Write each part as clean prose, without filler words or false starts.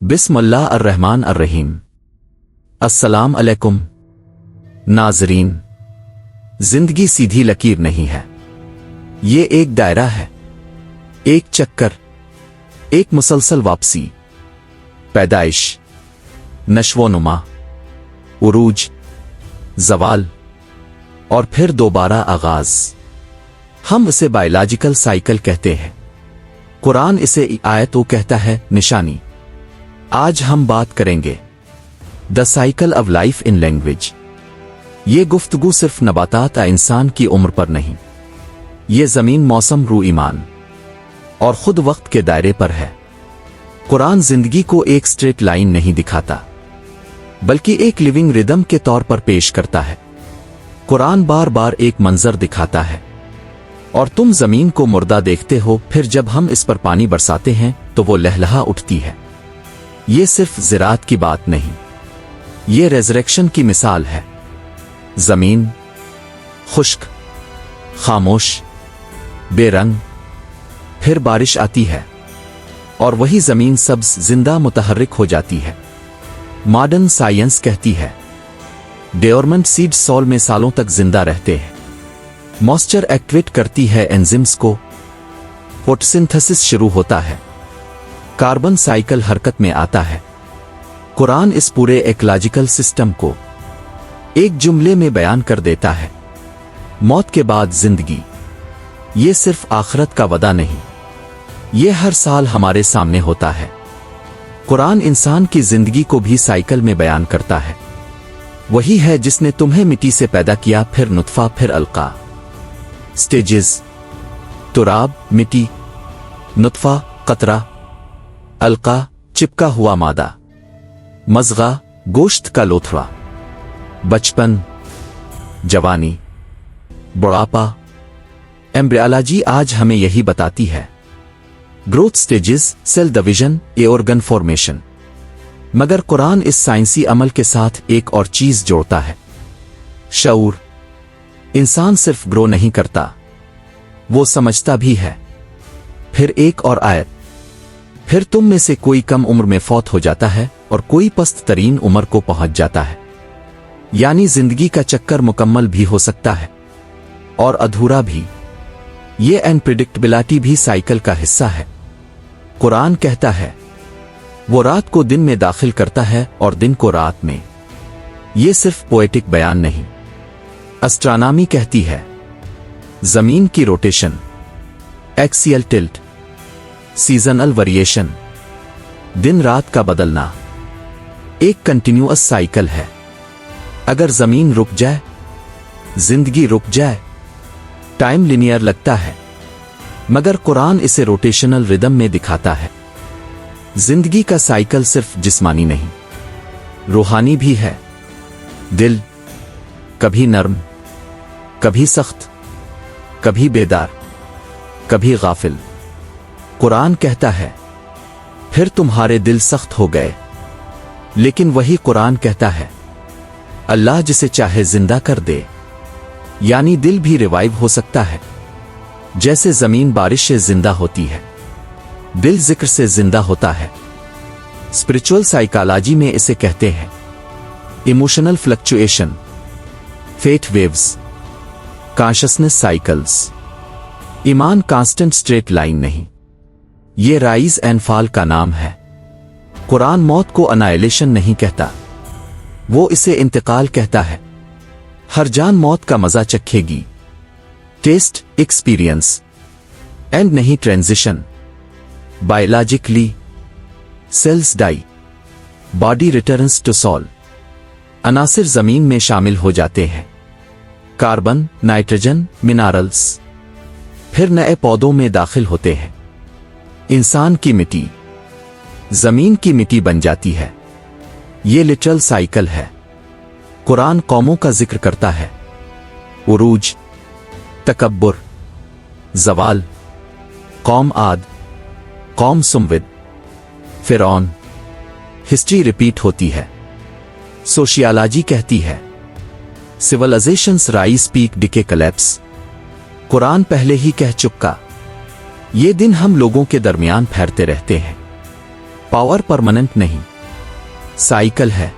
बिस्मिल्लाह अर्रहमान अर्रहीम। अस्सलाम अलैकुम नाज़रीन। जिंदगी सीधी लकीर नहीं है, ये एक दायरा है, एक चक्कर, एक मुसलसल वापसी, पैदाइश, नश्वोनुमा, उरूज, जवाल और फिर दोबारा आगाज। हम इसे बायोलॉजिकल साइकिल कहते हैं, कुरान इसे आयत कहता है, निशानी। आज हम बात करेंगे the cycle of life in language. ये गुफ्तगू सिर्फ नबातात या इंसान की उम्र पर नहीं, ये जमीन, मौसम, रूह, ईमान और खुद वक्त के दायरे पर है। कुरान जिंदगी को एक स्ट्रेट लाइन नहीं दिखाता, बल्कि एक लिविंग रिदम के तौर पर पेश करता है। कुरान बार बार एक मंजर दिखाता है और तुम जमीन को मुर्दा देखते हो, फिर जब हम इस पर पानी बरसाते हैं तो वो लहलहा उठती है। ये सिर्फ ज़राअत की बात नहीं, ये रेज़रेक्शन की मिसाल है। जमीन खुश्क, खामोश, बेरंग, फिर बारिश आती है और वही जमीन सब्ज, जिंदा, मुतहर्रिक हो जाती है। मॉडर्न साइंस कहती है डेवरमेंट सीड सॉल में सालों तक जिंदा रहते हैं। मॉइस्चर एक्टिवेट करती है एंजिम्स को, फोटोसिंथेसिस शुरू होता है, कार्बन साइकिल हरकत में आता है। कुरान इस पूरे इकोलॉजिकल सिस्टम को एक जुमले में बयान कर देता है, मौत के बाद जिंदगी। ये सिर्फ आखिरत का वदा नहीं, ये हर साल हमारे सामने होता है। कुरान इंसान की जिंदगी को भी साइकिल में बयान करता है। वही है जिसने तुम्हें मिट्टी से पैदा किया, फिर नुत्फा, फिर अलका। स्टेजेस: तुराब, मिट्टी; नुत्फा, कतरा; अलका, चिपका हुआ मादा; मज़गा, गोश्त का लोथड़ा; बचपन, जवानी, बुढ़ापा। एम्ब्रियोलॉजी आज हमें यही बताती है। Growth stages, cell division, organ formation. मगर कुरान इस साइंसी अमल के साथ एक और चीज जोड़ता है, शऊर। इंसान सिर्फ ग्रो नहीं करता, वो समझता भी है। फिर एक और आयत, फिर तुम में से कोई कम उम्र में फौत हो जाता है और कोई पस्त तरीन उम्र को पहुंच जाता है। यानी जिंदगी का चक्कर मुकम्मल भी हो सकता है और अधूरा भी। ये अनप्रिडिक्टेबिलिटी भी साइकिल का हिस्सा है। कुरान कहता है वो रात को दिन में दाखिल करता है और दिन को रात में। ये सिर्फ पोएटिक बयान नहीं, एस्ट्रोनॉमी कहती है जमीन की rotation, axial tilt, seasonal variation, दिन रात का बदलना एक कंटिन्यूअस साइकिल है। अगर जमीन रुक जाए, जिंदगी रुक जाए। टाइम लिनियर लगता है, मगर कुरान इसे रोटेशनल रिदम में दिखाता है। जिंदगी का साइकिल सिर्फ जिस्मानी नहीं, रूहानी भी है। दिल कभी नर्म, कभी सख्त, कभी बेदार, कभी गाफिल। कुरान कहता है फिर तुम्हारे दिल सख्त हो गए, लेकिन वही कुरान कहता है अल्लाह जिसे चाहे जिंदा कर दे। यानी दिल भी रिवाइव हो सकता है, जैसे जमीन बारिश से जिंदा होती है, दिल जिक्र से जिंदा होता है। स्पिरिचुअल साइकोलॉजी में इसे कहते हैं emotional fluctuation, fate waves, consciousness cycles. ईमान कांस्टेंट स्ट्रेट लाइन नहीं, ये राइज एंड फॉल का नाम है। कुरान मौत को अनाइलेशन नहीं कहता, वो इसे इंतकाल कहता है। हर जान मौत का मजा चखेगी, टेस्ट, एक्सपीरियंस, एंड नहीं transition. Biologically cells die, body returns to soul. अनासिर जमीन में शामिल हो जाते हैं, कार्बन, नाइट्रोजन, मिनरल्स, फिर नए पौधों में दाखिल होते हैं। इंसान की मिट्टी जमीन की मिट्टी बन जाती है। ये लिटरल साइकिल है। कुरान कौमों का जिक्र करता है, उरूज, तकब्बुर, जवाल, कौम आद, कौम सुमविद, फिरौन। हिस्ट्री रिपीट होती है। सोशियोलॉजी कहती है civilizations rise, peak, decay, collapse. Quran पहले ही कह चुका, ये दिन हम लोगों के दरमियान फैलते रहते हैं। पावर परमानेंट नहीं, साइकिल है।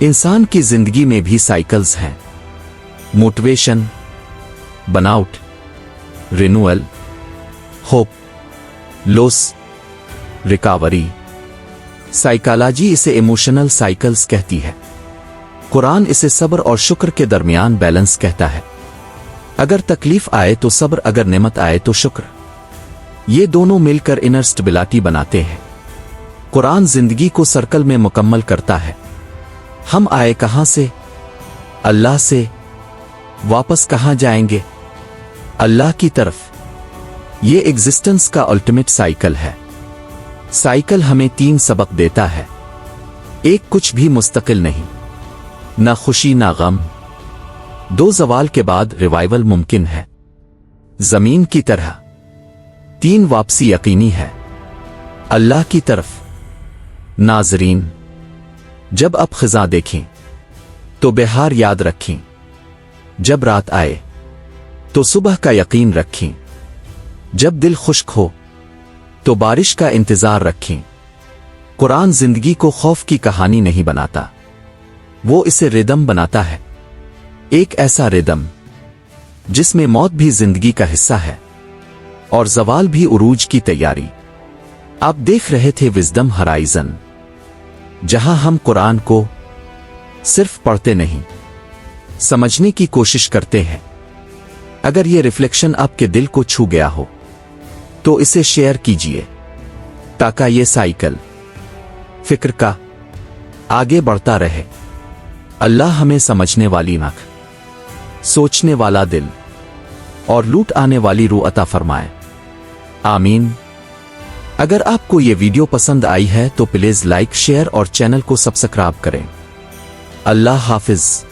इंसान की जिंदगी में भी साइकिल्स हैं। Motivation, burnout, renewal, hope, loss, recovery. Psychology इसे इमोशनल साइकिल्स कहती है। कुरान इसे सब्र और शुक्र के दरमियान बैलेंस कहता है। अगर तकलीफ आए तो सब्र, अगर नेमत आए तो शुक्र। ये दोनों मिलकर इनर स्टेबिलिटी बनाते हैं। कुरान जिंदगी को सर्कल में मुकम्मल करता है। हम आए कहां से? अल्लाह से। वापस कहां जाएंगे? अल्लाह की तरफ। ये एग्जिस्टेंस का अल्टीमेट साइकिल है। साइकिल हमें 3 सबक देता है। एक, कुछ भी मुस्तकिल नहीं, ना खुशी ना गम। 2, ज़वाल के बाद रिवाइवल मुमकिन है, जमीन की तरह। 3, वापसी यकीनी है, अल्लाह की तरफ। नाजरीन, जब आप खिज़ा देखें तो बिहार याद रखें। जब रात आए तो सुबह का यकीन रखें। जब दिल खुश्क हो तो बारिश का इंतजार रखें। कुरान जिंदगी को खौफ की कहानी नहीं बनाता, वो इसे रिदम बनाता है। एक ऐसा रिदम जिसमें मौत भी जिंदगी का हिस्सा है और ज़वाल भी उरूज की तैयारी। आप देख रहे थे विज़डम हराइजन, जहां हम कुरान को सिर्फ पढ़ते नहीं, समझने की कोशिश करते हैं। अगर यह रिफ्लेक्शन आपके दिल को छू गया हो तो इसे शेयर कीजिए, ताकि ये साइकिल फिक्र का आगे बढ़ता रहे। अल्लाह हमें समझने वाली आंख, सोचने वाला दिल और लूट आने वाली रूह अता फरमाए। आमीन। अगर आपको ये वीडियो पसंद आई है तो प्लीज लाइक, शेयर और चैनल को सब्सक्राइब करें। अल्लाह हाफिज।